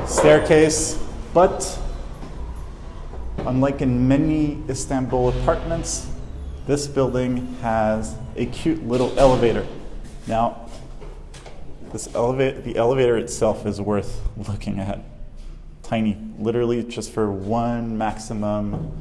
staircase, but unlike in many Istanbul apartments, this building has a cute little elevator. Now, the elevator itself is worth looking at. Tiny, literally just for one, maximum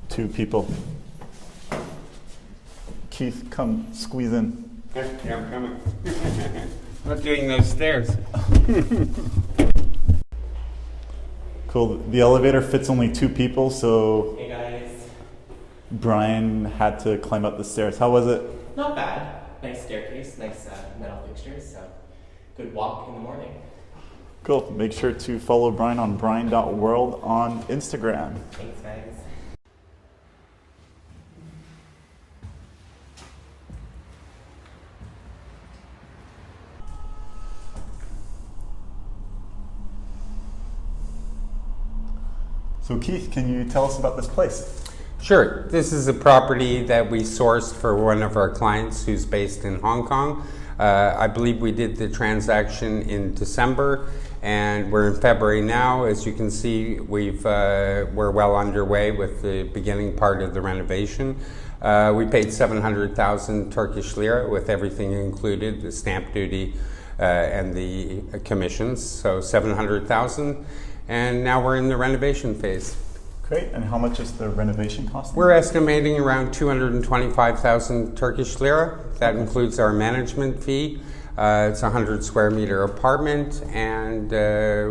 2 people. Keith, come squeeze in. Yeah, I'm coming. I'm not doing those stairs. Cool. The elevator fits only 2 people, so Hey guys. Brian had to climb up the stairs. How was it? Not bad. Nice staircase, nice metal fixtures, so good walk in the morning. Cool. Make sure to follow Brian on brian.world on Instagram. Thanks guys. So Keith, can you tell us about this place? Sure. This is a property that we sourced for one of our clients who's based in Hong Kong. I believe we did the transaction in December, and we're in February now. As you can see, we're well underway with the beginning part of the renovation. We paid 700,000 Turkish lira with everything included, the stamp duty and the commissions, so 700,000. And now we're in the renovation phase. Great. And how much is the renovation cost? We're estimating around 225,000 Turkish lira. That includes our management fee. It's a 100 square meter apartment, and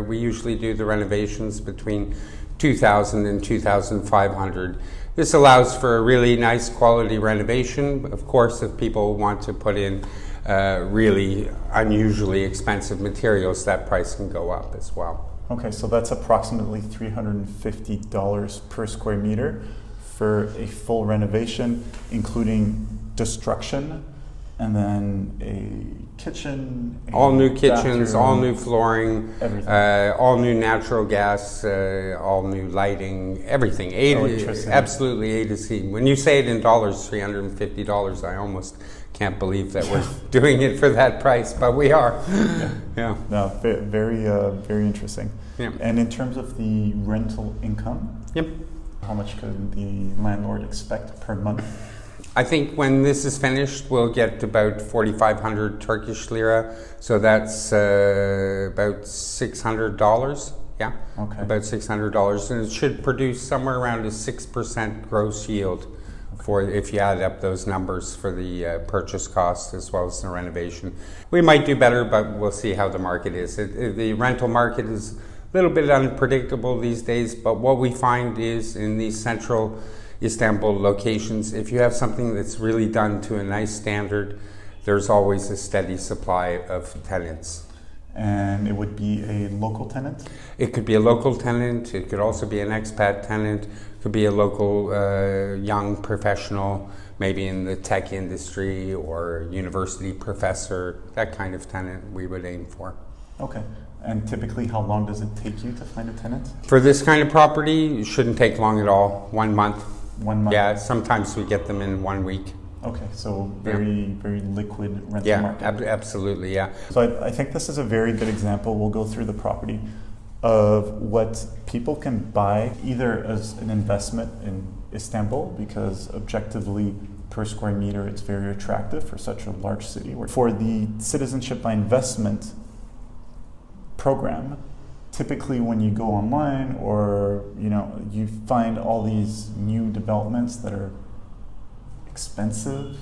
we usually do the renovations between 2,000 and 2,500. This allows for a really nice quality renovation. Of course, if people want to put in really unusually expensive materials, that price can go up as well. Okay, so that's approximately $350 per square meter for a full renovation, including destruction, and then a kitchen. All new kitchens, bathroom, all new flooring, all new natural gas, all new lighting, everything. Absolutely A to C. When you say it in dollars, $350, I almost can't believe that we're doing it for that price, but we are. Yeah. No, very interesting. Yeah. And in terms of the rental income, Yep. how much could the landlord expect per month? I think when this is finished, we'll get about 4,500 Turkish lira. So that's about $600. Yeah. Okay. About $600, and it should produce somewhere around a 6% gross yield. For if you add up those numbers for the purchase cost as well as the renovation. We might do better, but we'll see how the market is. The rental market is a little bit unpredictable these days, but what we find is in these central Istanbul locations, if you have something that's really done to a nice standard, there's always a steady supply of tenants. And it would be a local tenant? It could be a local tenant, it could also be an expat tenant, it could be a local young professional, maybe in the tech industry or university professor, that kind of tenant we would aim for. Okay. And typically, how long does it take you to find a tenant? For this kind of property, it shouldn't take long at all, 1 month. 1 month? Yeah, sometimes we get them in 1 week. Okay, so very liquid rental Yeah, market. absolutely, yeah. So I think this is a very good example. We'll go through the property of what people can buy either as an investment in Istanbul, because objectively per square meter it's very attractive for such a large city. For the citizenship by investment program, typically when you go online or you find all these new developments that are expensive,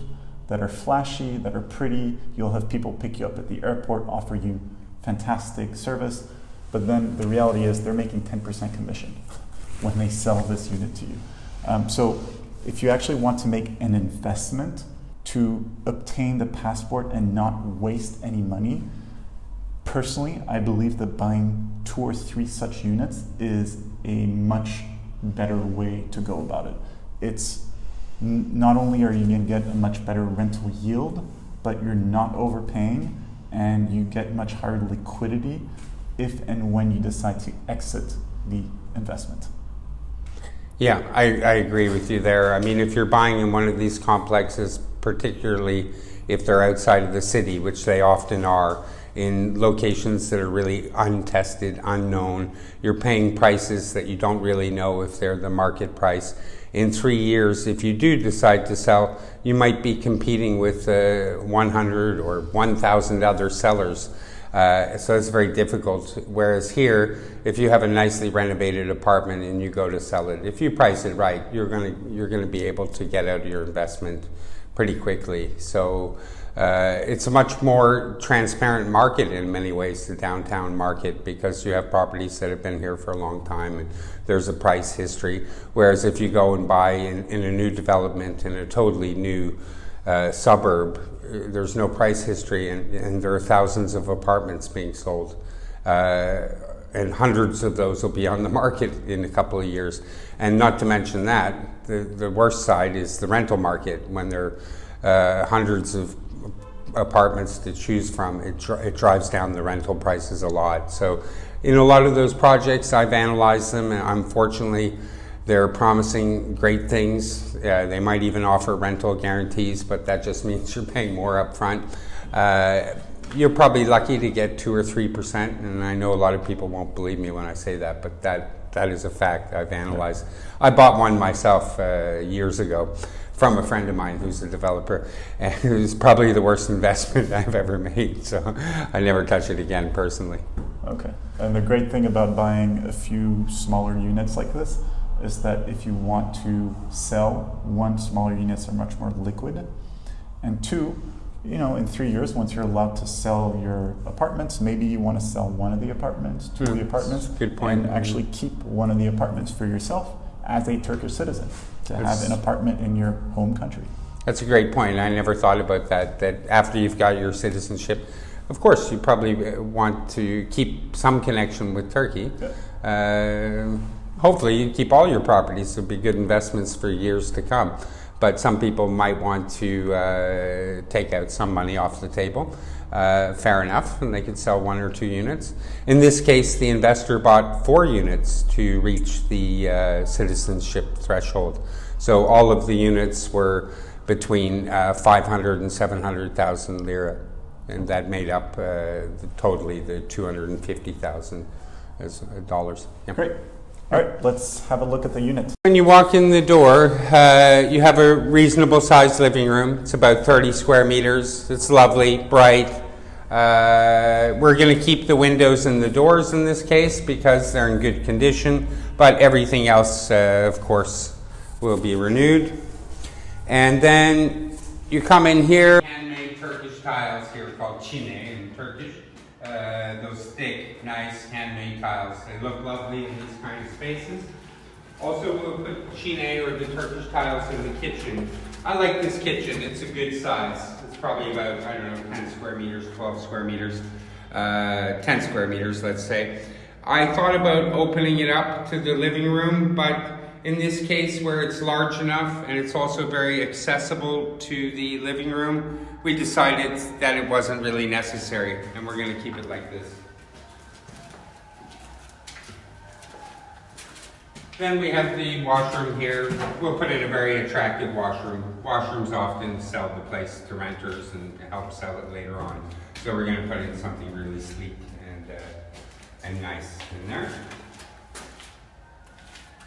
that are flashy, that are pretty. You'll have people pick you up at the airport, offer you fantastic service, but then the reality is they're making 10% commission when they sell this unit to you. So if you actually want to make an investment to obtain the passport and not waste any money, personally, I believe that buying 2 or 3 such units is a much better way to go about it. It's not only are you going to get a much better rental yield, but you're not overpaying and you get much higher liquidity if and when you decide to exit the investment. Yeah, I agree with you there. I mean, if you're buying in one of these complexes, particularly if they're outside of the city, which they often are, in locations that are really untested, unknown. You're paying prices that you don't really know if they're the market price. In 3 years, if you do decide to sell, you might be competing with 100 or 1,000 other sellers. So it's very difficult. Whereas here, if you have a nicely renovated apartment and you go to sell it, if you price it right, you're gonna be able to get out of your investment pretty quickly. So it's a much more transparent market in many ways, the downtown market, because you have properties that have been here for a long time and there's a price history. Whereas if you go and buy in a new development in a totally new suburb, there's no price history, and there are thousands of apartments being sold. And hundreds of those will be on the market in a couple of years. And not to mention that, the worst side is the rental market. When there are hundreds of apartments to choose from, it drives down the rental prices a lot. So in a lot of those projects, I've analyzed them, and unfortunately, they're promising great things. They might even offer rental guarantees, but that just means you're paying more up front. You're probably lucky to get 2 or 3%, and I know a lot of people won't believe me when I say that, but that is a fact I've analyzed. I bought one myself years ago from a friend of mine who's a developer, and it was probably the worst investment I've ever made, so I never touch it again personally. Okay. And the great thing about buying a few smaller units like this is that if you want to sell, one, smaller units are much more liquid, and two, in 3 years, once you're allowed to sell your apartments, maybe you want to sell one of the apartments, two of the apartments, good point, and actually keep one of the apartments for yourself as a Turkish citizen, to have an apartment in your home country. That's a great point. I never thought about that after you've got your citizenship, of course, you probably want to keep some connection with Turkey. Yeah. Hopefully you keep all your properties. It'll be good investments for years to come. But some people might want to take out some money off the table. Fair enough, and they could sell 1 or 2 units. In this case, the investor bought 4 units to reach the citizenship threshold. So all of the units were between 500 and 700,000 lira, and that made up totally the 250,000 dollars. Yeah. Great. All right, let's have a look at the units. When you walk in the door, you have a reasonable sized living room. It's about 30 square meters. It's lovely, bright. We're going to keep the windows and the doors in this case because they're in good condition, but everything else, of course, will be renewed. And then you come in here, handmade Turkish tiles here called çine in Turkish. Those thick, nice handmade tiles. They look lovely in these kind of spaces. Also, we'll put çine or the Turkish tiles in the kitchen. I like this kitchen. It's a good size. It's probably about, 10 square meters, 12 square meters, 10 square meters, let's say. I thought about opening it up to the living room, but in this case where it's large enough and it's also very accessible to the living room, we decided that it wasn't really necessary, and we're going to keep it like this. Then we have the washroom here. We'll put in a very attractive washroom. Washrooms often sell the place to renters and help sell it later on. So we're going to put in something really sleek and nice in there.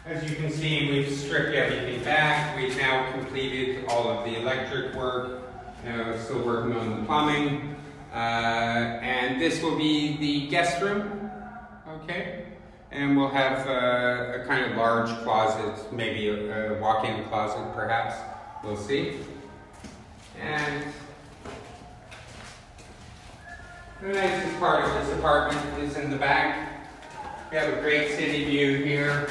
As you can see, we've stripped everything back. We've now completed all of the electric work. Still working on the plumbing. And this will be the guest room, okay? And we'll have a kind of large closet, maybe a walk-in closet perhaps. We'll see. And the nicest part of this apartment is in the back. We have a great city view here.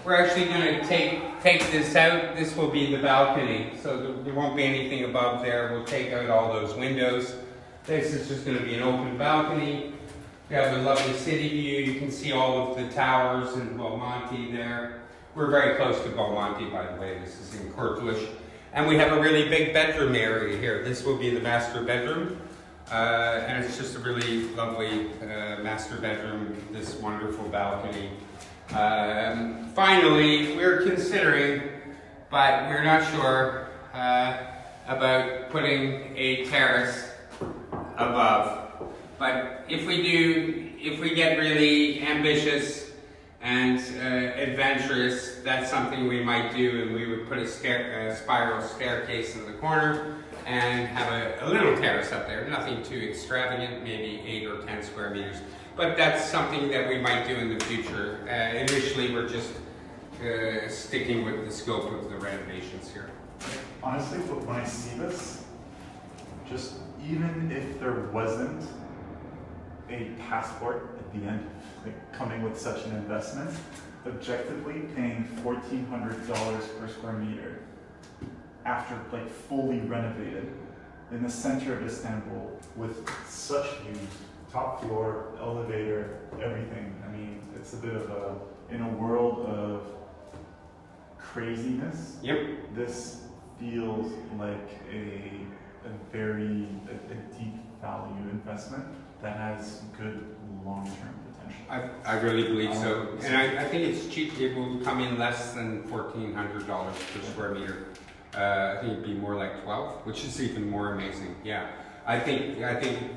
We're actually going to take this out. This will be the balcony, so there won't be anything above there. We'll take out all those windows. This is just going to be an open balcony. We have a lovely city view. You can see all of the towers in Belmonte there. We're very close to Belmonte, by the way. This is in Kurtulus. And we have a really big bedroom area here. This will be the master bedroom. And it's just a really lovely master bedroom, this wonderful balcony. Finally, we're considering, but we're not sure, about putting a terrace above. But if we get really ambitious and adventurous, that's something we might do, and we would put a spiral staircase in the corner and have a little terrace up there. Nothing too extravagant, maybe 8 or 10 square meters. But that's something that we might do in the future. Initially, we're just sticking with the scope of the renovations here. Honestly, when I see this, just even if there wasn't a passport at the end, like coming with such an investment, objectively paying $1,400 per square meter after like fully renovated in the center of Istanbul with such views, top floor, elevator, everything. I mean, it's a bit of in a world of craziness. Yep. This feels like a very deep value investment that has good long-term potential. I really believe so, and I think it's cheap. It will come in less than $1,400 per square meter. I think it'd be more like 12, which is even more amazing. Yeah, I think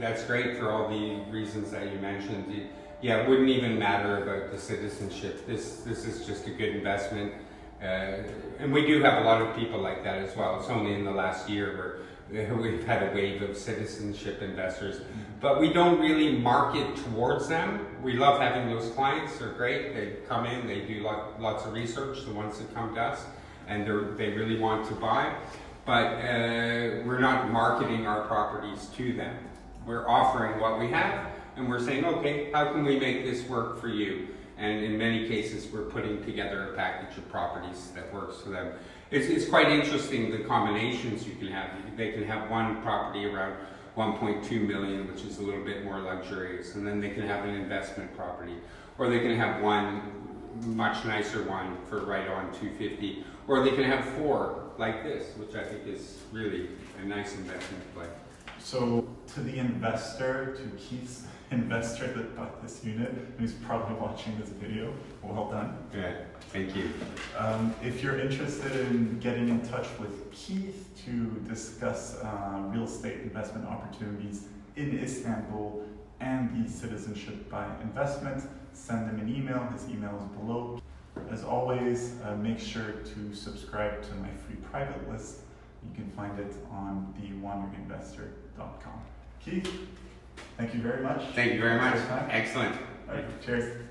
that's great for all the reasons that you mentioned. It wouldn't even matter about the citizenship. This is just a good investment, and we do have a lot of people like that as well. It's only in the last year where we've had a wave of citizenship investors, but we don't really market towards them. We love having those clients. They're great. They come in, they do lots of research, the ones that come to us, and they really want to buy, but we're not marketing our properties to them. We're offering what we have, and we're saying, okay, how can we make this work for you? And in many cases, we're putting together a package of properties that works for them. It's quite interesting, the combinations you can have. They can have one property around 1.2 million, which is a little bit more luxurious, and then they can have an investment property, or they can have one much nicer one for right on 250, or they can have 4 like this, which I think is really a nice investment play. So to the investor, to Keith's investor that bought this unit, who's probably watching this video, well done. Yeah, thank you. If you're interested in getting in touch with Keith to discuss real estate investment opportunities in Istanbul and the citizenship by investment, send him an email. His email is below. As always, make sure to subscribe to my free private list. You can find it on thewanderinginvestor.com. Keith, thank you very much. Thank you very much. Excellent. Excellent. All right, cheers.